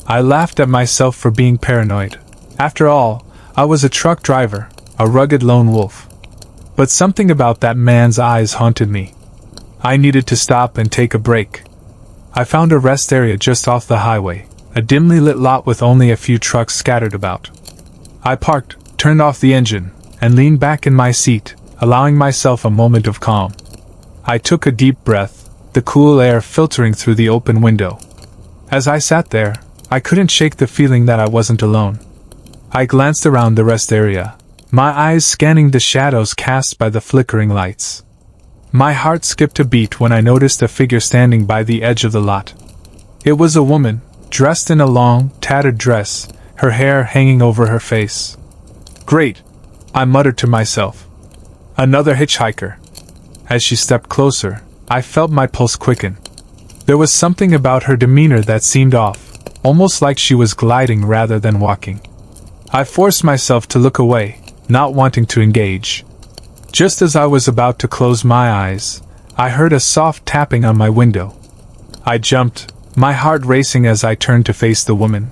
I laughed at myself for being paranoid. After all, I was a truck driver, a rugged lone wolf. But something about that man's eyes haunted me. I needed to stop and take a break. I found a rest area just off the highway, a dimly lit lot with only a few trucks scattered about. I parked, turned off the engine, and leaned back in my seat, allowing myself a moment of calm. I took a deep breath, the cool air filtering through the open window. As I sat there, I couldn't shake the feeling that I wasn't alone. I glanced around the rest area, my eyes scanning the shadows cast by the flickering lights. My heart skipped a beat when I noticed a figure standing by the edge of the lot. It was a woman, dressed in a long, tattered dress, her hair hanging over her face. "Great," I muttered to myself. "Another hitchhiker." As she stepped closer, I felt my pulse quicken. There was something about her demeanor that seemed off, almost like she was gliding rather than walking. I forced myself to look away, not wanting to engage. Just as I was about to close my eyes, I heard a soft tapping on my window. I jumped, my heart racing as I turned to face the woman.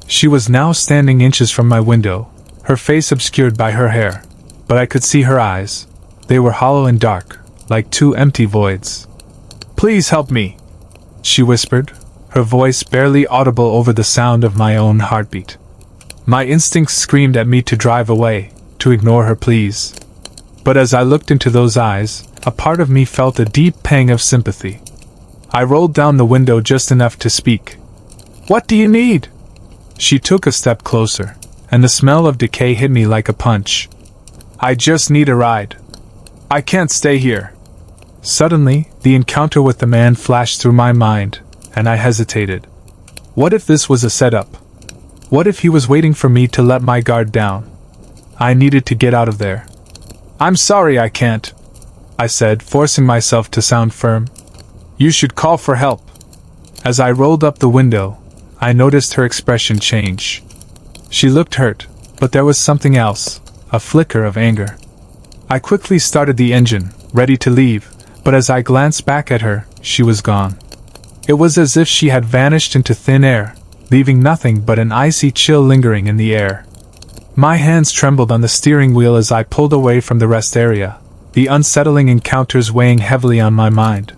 She was now standing inches from my window, her face obscured by her hair, but I could see her eyes. They were hollow and dark, like two empty voids. "Please help me," she whispered, her voice barely audible over the sound of my own heartbeat. My instincts screamed at me to drive away, to ignore her pleas. But as I looked into those eyes, a part of me felt a deep pang of sympathy. I rolled down the window just enough to speak. "What do you need?" She took a step closer, and the smell of decay hit me like a punch. "I just need a ride. I can't stay here." Suddenly, the encounter with the man flashed through my mind, and I hesitated. What if this was a setup? What if he was waiting for me to let my guard down? I needed to get out of there. "I'm sorry I can't," I said, forcing myself to sound firm. "You should call for help." As I rolled up the window, I noticed her expression change. She looked hurt, but there was something else, a flicker of anger. I quickly started the engine, ready to leave, but as I glanced back at her, she was gone. It was as if she had vanished into thin air, leaving nothing but an icy chill lingering in the air. My hands trembled on the steering wheel as I pulled away from the rest area, the unsettling encounters weighing heavily on my mind.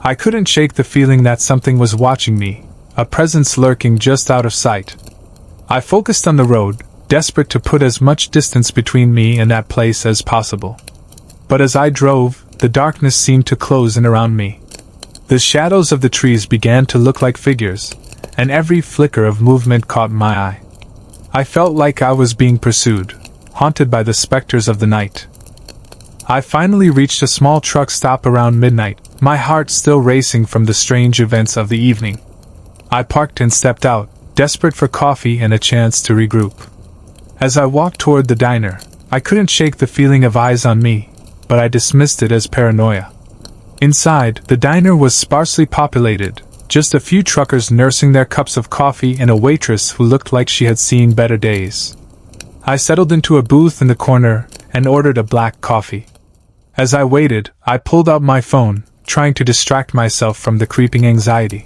I couldn't shake the feeling that something was watching me, a presence lurking just out of sight. I focused on the road, desperate to put as much distance between me and that place as possible. But as I drove, the darkness seemed to close in around me. The shadows of the trees began to look like figures, and every flicker of movement caught my eye. I felt like I was being pursued, haunted by the specters of the night. I finally reached a small truck stop around midnight, my heart still racing from the strange events of the evening. I parked and stepped out, desperate for coffee and a chance to regroup. As I walked toward the diner, I couldn't shake the feeling of eyes on me, but I dismissed it as paranoia. Inside, the diner was sparsely populated, just a few truckers nursing their cups of coffee and a waitress who looked like she had seen better days. I settled into a booth in the corner and ordered a black coffee. As I waited, I pulled out my phone, trying to distract myself from the creeping anxiety.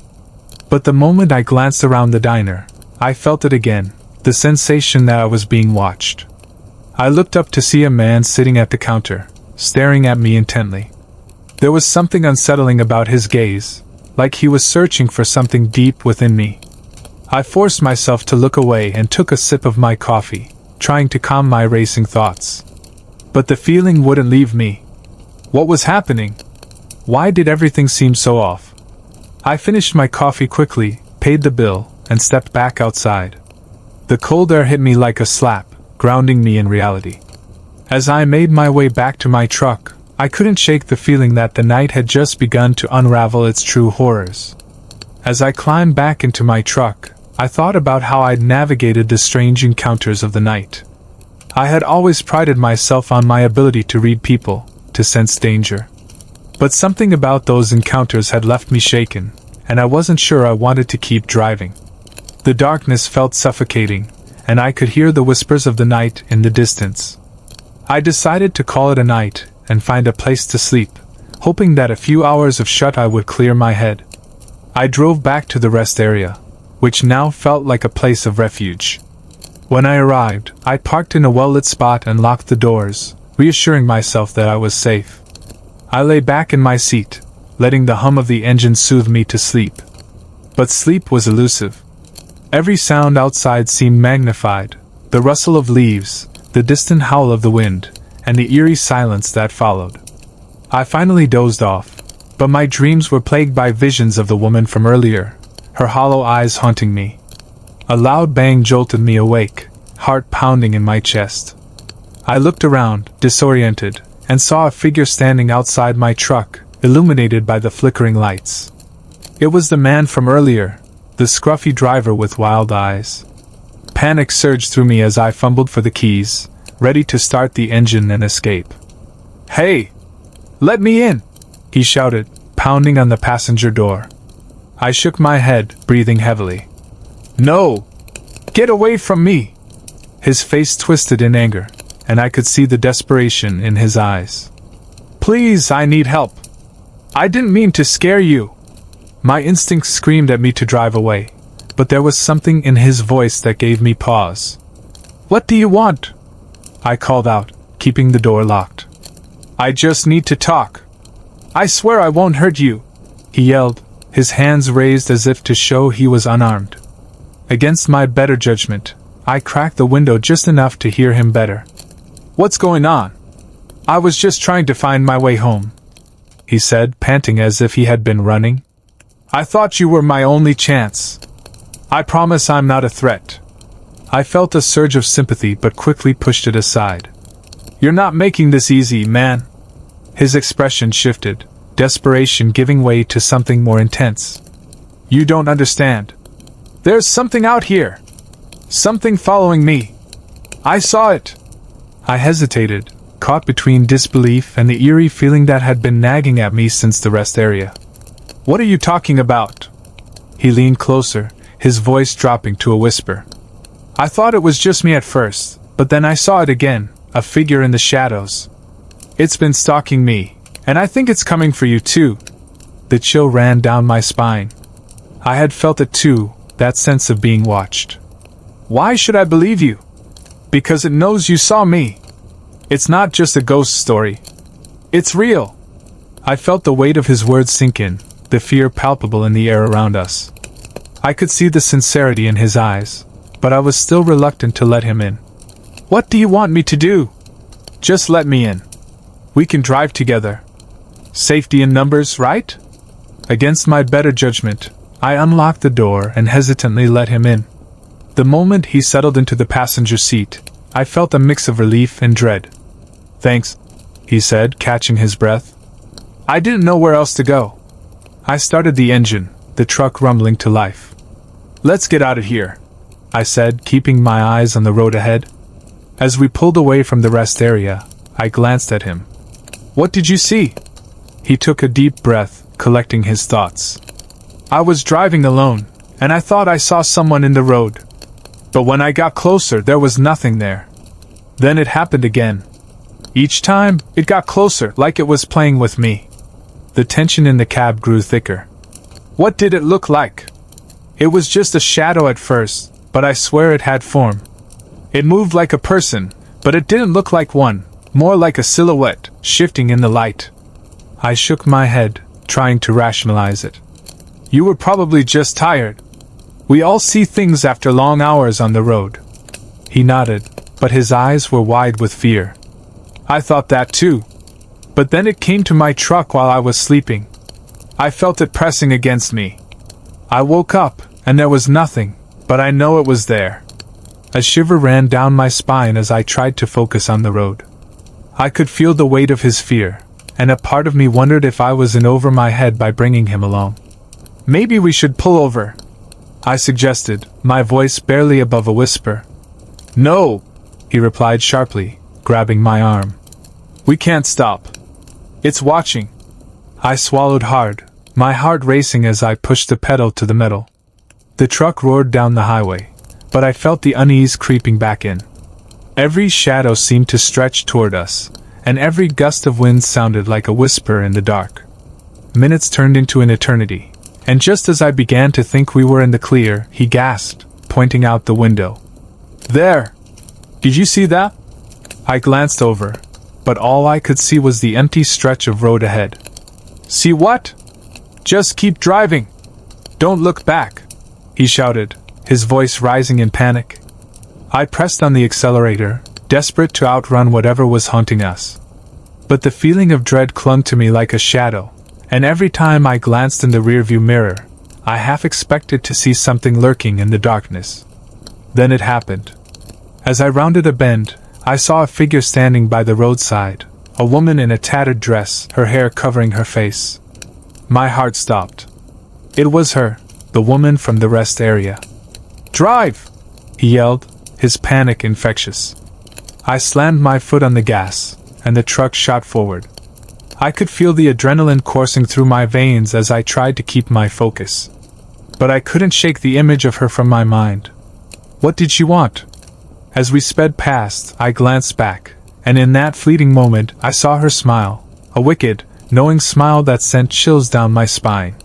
But the moment I glanced around the diner, I felt it again, the sensation that I was being watched. I looked up to see a man sitting at the counter, staring at me intently. There was something unsettling about his gaze, like he was searching for something deep within me. I forced myself to look away and took a sip of my coffee, trying to calm my racing thoughts. But the feeling wouldn't leave me. What was happening? Why did everything seem so off? I finished my coffee quickly, paid the bill, and stepped back outside. The cold air hit me like a slap, grounding me in reality. As I made my way back to my truck, I couldn't shake the feeling that the night had just begun to unravel its true horrors. As I climbed back into my truck, I thought about how I'd navigated the strange encounters of the night. I had always prided myself on my ability to read people, to sense danger. But something about those encounters had left me shaken, and I wasn't sure I wanted to keep driving. The darkness felt suffocating, and I could hear the whispers of the night in the distance. I decided to call it a night and find a place to sleep, hoping that a few hours of shut-eye would clear my head. I drove back to the rest area, which now felt like a place of refuge. When I arrived, I parked in a well-lit spot and locked the doors, reassuring myself that I was safe. I lay back in my seat, letting the hum of the engine soothe me to sleep. But sleep was elusive. Every sound outside seemed magnified, the rustle of leaves, the distant howl of the wind, and the eerie silence that followed. I finally dozed off, but my dreams were plagued by visions of the woman from earlier, her hollow eyes haunting me. A loud bang jolted me awake, heart pounding in my chest. I looked around, disoriented, and saw a figure standing outside my truck, illuminated by the flickering lights. It was the man from earlier, the scruffy driver with wild eyes. Panic surged through me as I fumbled for the keys, ready to start the engine and escape. "Hey! Let me in!" he shouted, pounding on the passenger door. I shook my head, breathing heavily. "No! Get away from me!" His face twisted in anger, and I could see the desperation in his eyes. "Please, I need help. I didn't mean to scare you." My instinct screamed at me to drive away, but there was something in his voice that gave me pause. "What do you want?" I called out, keeping the door locked. "I just need to talk." "I swear I won't hurt you," he yelled, his hands raised as if to show he was unarmed. Against my better judgment, I cracked the window just enough to hear him better. "What's going on?" "I was just trying to find my way home," he said, panting as if he had been running. "I thought you were my only chance. I promise I'm not a threat." I felt a surge of sympathy but quickly pushed it aside. "You're not making this easy, man." His expression shifted, desperation giving way to something more intense. "You don't understand. There's something out here. Something following me. I saw it." I hesitated, caught between disbelief and the eerie feeling that had been nagging at me since the rest area. "What are you talking about?" He leaned closer, his voice dropping to a whisper. "I thought it was just me at first, but then I saw it again, a figure in the shadows. It's been stalking me, and I think it's coming for you too." The chill ran down my spine. I had felt it too, that sense of being watched. "Why should I believe you?" "Because it knows you saw me. It's not just a ghost story. It's real." I felt the weight of his words sink in, the fear palpable in the air around us. I could see the sincerity in his eyes, but I was still reluctant to let him in. "What do you want me to do?" "Just let me in. We can drive together. Safety in numbers, right?" Against my better judgment, I unlocked the door and hesitantly let him in. The moment he settled into the passenger seat, I felt a mix of relief and dread. "Thanks," he said, catching his breath. "I didn't know where else to go." I started the engine, the truck rumbling to life. "Let's get out of here," I said, keeping my eyes on the road ahead. As we pulled away from the rest area, I glanced at him. "What did you see?" He took a deep breath, collecting his thoughts. "I was driving alone, and I thought I saw someone in the road. But when I got closer, there was nothing there. Then it happened again. Each time, it got closer, like it was playing with me." The tension in the cab grew thicker. "What did it look like?" "It was just a shadow at first, but I swear it had form. It moved like a person, but it didn't look like one, more like a silhouette, shifting in the light." I shook my head, trying to rationalize it. "You were probably just tired. We all see things after long hours on the road." He nodded, but his eyes were wide with fear. "I thought that too. But then it came to my truck while I was sleeping. I felt it pressing against me. I woke up, and there was nothing, but I know it was there." A shiver ran down my spine as I tried to focus on the road. I could feel the weight of his fear, and a part of me wondered if I was in over my head by bringing him along. "Maybe we should pull over," I suggested, my voice barely above a whisper. "No," he replied sharply, grabbing my arm. "We can't stop. It's watching." I swallowed hard, my heart racing as I pushed the pedal to the metal. The truck roared down the highway, but I felt the unease creeping back in. Every shadow seemed to stretch toward us, and every gust of wind sounded like a whisper in the dark. Minutes turned into an eternity, and just as I began to think we were in the clear, he gasped, pointing out the window. "There! Did you see that?" I glanced over, but all I could see was the empty stretch of road ahead. "See what?" "Just keep driving. Don't look back," he shouted, his voice rising in panic. I pressed on the accelerator, desperate to outrun whatever was haunting us. But the feeling of dread clung to me like a shadow, and every time I glanced in the rearview mirror, I half expected to see something lurking in the darkness. Then it happened. As I rounded a bend, I saw a figure standing by the roadside, a woman in a tattered dress, her hair covering her face. My heart stopped. It was her, the woman from the rest area. "Drive!" he yelled, his panic infectious. I slammed my foot on the gas, and the truck shot forward. I could feel the adrenaline coursing through my veins as I tried to keep my focus. But I couldn't shake the image of her from my mind. What did she want? As we sped past, I glanced back, and in that fleeting moment I saw her smile, a wicked, knowing smile that sent chills down my spine.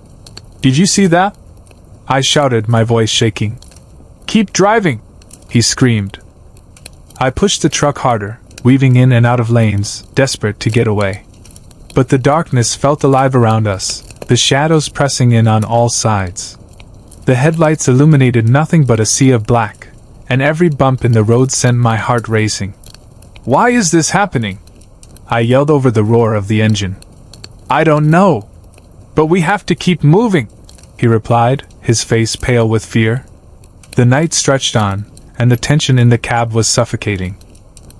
Did you see that? I shouted, my voice shaking. Keep driving! He screamed. I pushed the truck harder, weaving in and out of lanes, desperate to get away. But the darkness felt alive around us, the shadows pressing in on all sides. The headlights illuminated nothing but a sea of black, and every bump in the road sent my heart racing. Why is this happening? I yelled over the roar of the engine. I don't know. But we have to keep moving, he replied, his face pale with fear. The night stretched on, and the tension in the cab was suffocating.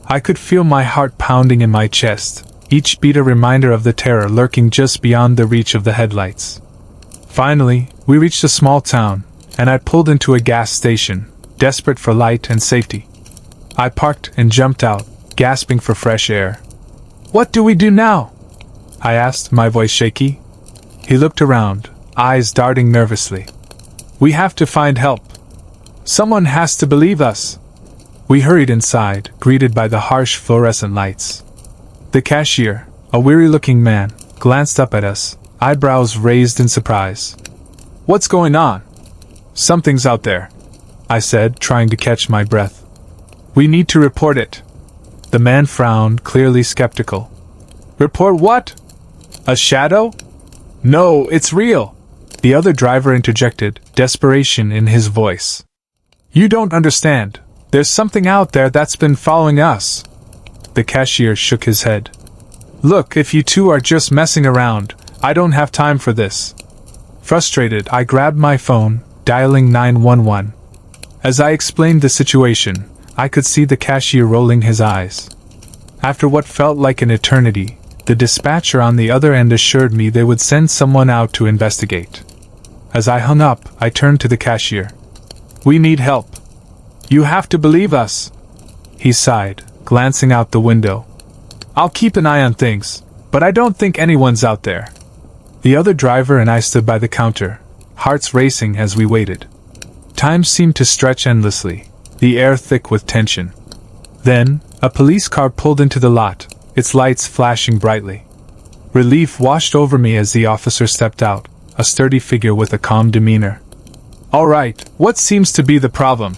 I could feel my heart pounding in my chest, each beat a reminder of the terror lurking just beyond the reach of the headlights. Finally, we reached a small town, and I pulled into a gas station, desperate for light and safety. I parked and jumped out, gasping for fresh air. What do we do now? I asked, my voice shaky. He looked around, eyes darting nervously. We have to find help. Someone has to believe us. We hurried inside, greeted by the harsh fluorescent lights. The cashier, a weary-looking man, glanced up at us, eyebrows raised in surprise. What's going on? Something's out there, I said, trying to catch my breath. We need to report it. The man frowned, clearly skeptical. Report what? A shadow? No, it's real, the other driver interjected, desperation in his voice. You don't understand. There's something out there that's been following us. The cashier shook his head. Look, if you two are just messing around, I don't have time for this. Frustrated, I grabbed my phone, dialing 911. As I explained the situation, I could see the cashier rolling his eyes. After what felt like an eternity, the dispatcher on the other end assured me they would send someone out to investigate. As I hung up, I turned to the cashier. We need help. You have to believe us. He sighed, glancing out the window. I'll keep an eye on things, but I don't think anyone's out there. The other driver and I stood by the counter, hearts racing as we waited. Time seemed to stretch endlessly, the air thick with tension. Then, a police car pulled into the lot, its lights flashing brightly. Relief washed over me as the officer stepped out, a sturdy figure with a calm demeanor. All right, what seems to be the problem?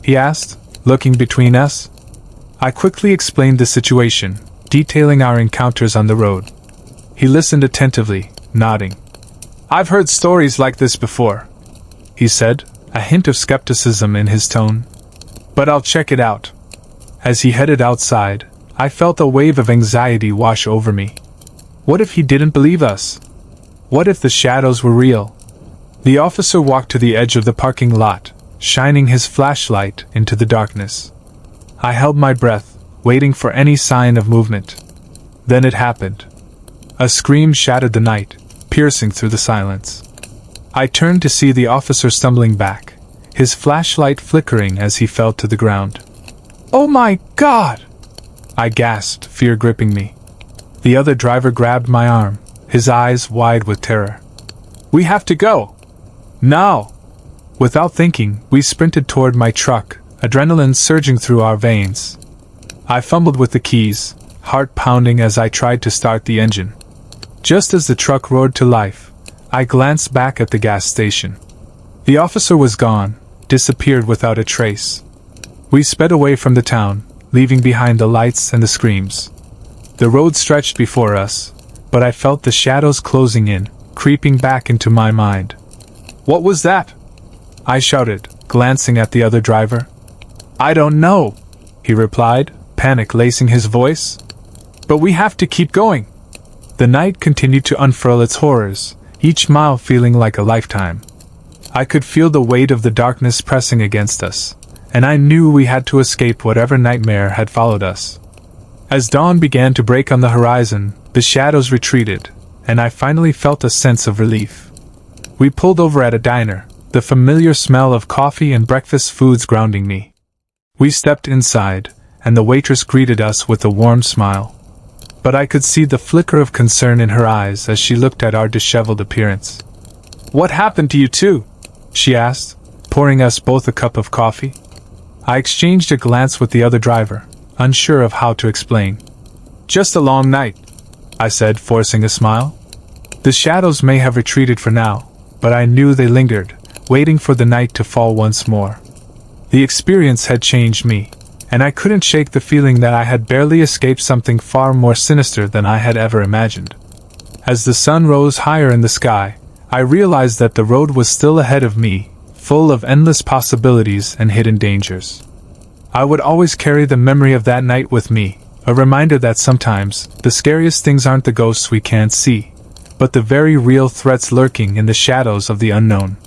He asked, looking between us. I quickly explained the situation, detailing our encounters on the road. He listened attentively, nodding. I've heard stories like this before, he said, a hint of skepticism in his tone. But I'll check it out. As he headed outside, I felt a wave of anxiety wash over me. What if he didn't believe us? What if the shadows were real? The officer walked to the edge of the parking lot, shining his flashlight into the darkness. I held my breath, waiting for any sign of movement. Then it happened. A scream shattered the night, piercing through the silence. I turned to see the officer stumbling back, his flashlight flickering as he fell to the ground. Oh my God! I gasped, fear gripping me. The other driver grabbed my arm, his eyes wide with terror. We have to go! Now! Without thinking, we sprinted toward my truck, adrenaline surging through our veins. I fumbled with the keys, heart pounding as I tried to start the engine. Just as the truck roared to life, I glanced back at the gas station. The officer was gone, disappeared without a trace. We sped away from the town, leaving behind the lights and the screams. The road stretched before us, but I felt the shadows closing in, creeping back into my mind. What was that? I shouted, glancing at the other driver. I don't know, he replied, panic lacing his voice. But we have to keep going. The night continued to unfurl its horrors, each mile feeling like a lifetime. I could feel the weight of the darkness pressing against us, and I knew we had to escape whatever nightmare had followed us. As dawn began to break on the horizon, the shadows retreated, and I finally felt a sense of relief. We pulled over at a diner, the familiar smell of coffee and breakfast foods grounding me. We stepped inside, and the waitress greeted us with a warm smile. But I could see the flicker of concern in her eyes as she looked at our disheveled appearance. What happened to you two? She asked, pouring us both a cup of coffee. I exchanged a glance with the other driver, unsure of how to explain. Just a long night, I said, forcing a smile. The shadows may have retreated for now, but I knew they lingered, waiting for the night to fall once more. The experience had changed me, and I couldn't shake the feeling that I had barely escaped something far more sinister than I had ever imagined. As the sun rose higher in the sky, I realized that the road was still ahead of me, full of endless possibilities and hidden dangers. I would always carry the memory of that night with me, a reminder that sometimes, the scariest things aren't the ghosts we can't see, but the very real threats lurking in the shadows of the unknown.